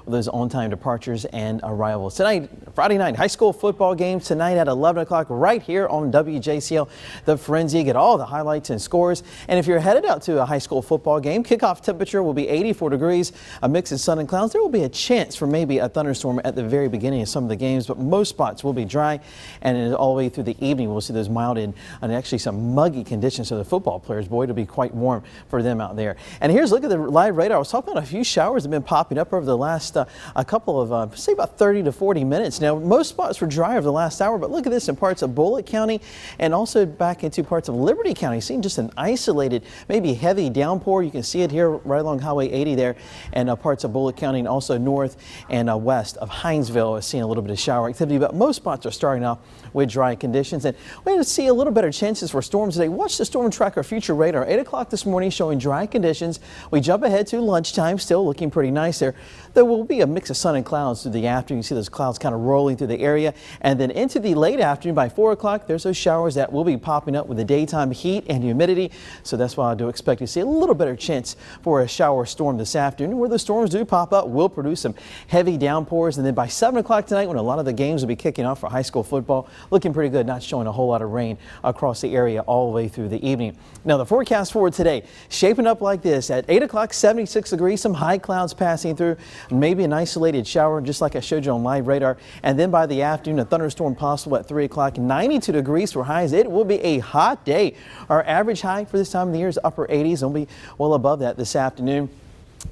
with those on-time departures and arrivals. Tonight, Friday night, high school football game tonight at 11 o'clock right here on WJCL. The Frenzy, get all the highlights and scores. And if you're headed out to a high school football game, kickoff temperature will be 84 degrees, a mix of sun and clouds. There will be a chance for maybe a thunderstorm at the very beginning of some of the games, but most spots will be dry, and all the way through the evening we'll see those mild and actually some muggy conditions. So the football players, boy, it'll be quite warm for them out there. And here's a look at the live radar. I was talking about a few showers have been popping up over the last a couple of say about 30 to 40 minutes. Now most spots were dry over the last hour, but look at this in parts of Bullitt County and also back into parts of Liberty County. Seeing just an isolated, maybe heavy downpour. You can see it here right along Highway 80 there, and parts of Bullitt County, and also north and west of Hinesville is seeing a little bit of shower activity, but most spots are starting off with dry conditions. And we're going to see a little better chances for storms today. Watch the Storm Tracker future radar. 8 o'clock this morning showing dry conditions. We jump ahead to lunchtime, still looking pretty nice there. There will be a mix of sun and clouds through the afternoon. You see those clouds kind of rolling through the area, and then into the late afternoon by 4 o'clock there's those showers that will be popping up with the daytime heat and humidity. So that's why I do expect to see a little better chance for a shower storm this afternoon. Where the storms do pop up will produce some heavy downpours, and then by 7 o'clock tonight, when a lot of the games will be kicking off for high school football, looking pretty good, not showing a whole lot of rain across the area all the way through the evening. Now the forecast for today shaping up like this: at 8 o'clock 76 degrees, some high clouds passing through, maybe an isolated shower just like I showed you on live radar, and then by the afternoon a thunderstorm possible at 3 o'clock. 92 degrees for highs. It will be a hot day. Our average high for this time of the year is upper 80s. It'll be well above that this afternoon.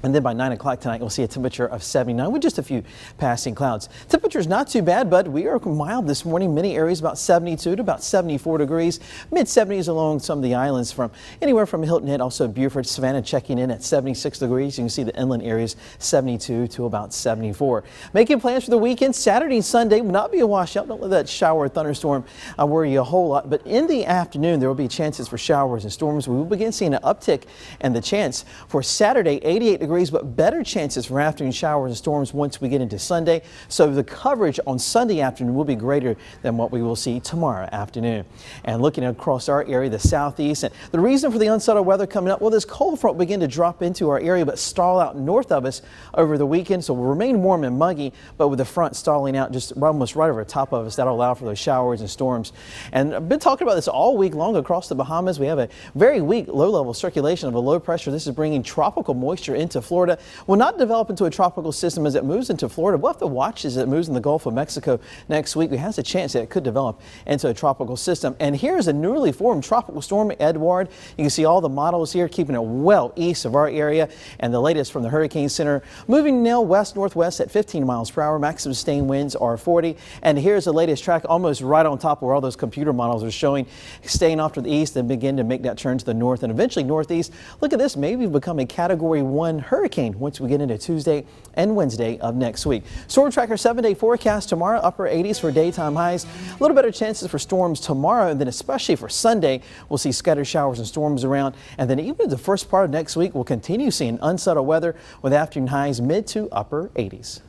And then by 9 o'clock tonight, we'll see a temperature of 79 with just a few passing clouds. Temperature's not too bad, but we are mild this morning. Many areas about 72 to about 74 degrees. Mid-70s along some of the islands, from anywhere from Hilton Head, also Beaufort, Savannah checking in at 76 degrees. You can see the inland areas 72 to about 74. Making plans for the weekend. Saturday and Sunday will not be a washout. Don't let that shower or thunderstorm worry you a whole lot. But in the afternoon, there will be chances for showers and storms. We will begin seeing an uptick and the chance for Saturday, 88 degrees, but better chances for afternoon showers and storms once we get into Sunday. So the coverage on Sunday afternoon will be greater than what we will see tomorrow afternoon. And looking across our area, the southeast, and the reason for the unsettled weather coming up, well, this cold front will begin to drop into our area but stall out north of us over the weekend. So we'll remain warm and muggy, but with the front stalling out just almost right over top of us, that'll allow for those showers and storms. And I've been talking about this all week long across the Bahamas. We have a very weak low-level circulation of a low pressure. This is bringing tropical moisture into Florida. Will not develop into a tropical system as it moves into Florida. We'll have to watch as it moves in the Gulf of Mexico next week. It has a chance that it could develop into a tropical system. And here's a newly formed tropical storm, Edward. You can see all the models here keeping it well east of our area. And the latest from the Hurricane Center, moving now west-northwest at 15 miles per hour. Maximum sustained winds are 40. And here's the latest track, almost right on top of where all those computer models are showing, staying off to the east and begin to make that turn to the north and eventually northeast. Look at this, maybe become a Category 1 hurricane once we get into Tuesday and Wednesday of next week. Storm Tracker 7-day forecast tomorrow, upper 80s for daytime highs. A little better chances for storms tomorrow, and then especially for Sunday, we'll see scattered showers and storms around. And then even the first part of next week, we'll continue seeing unsettled weather with afternoon highs mid to upper 80s.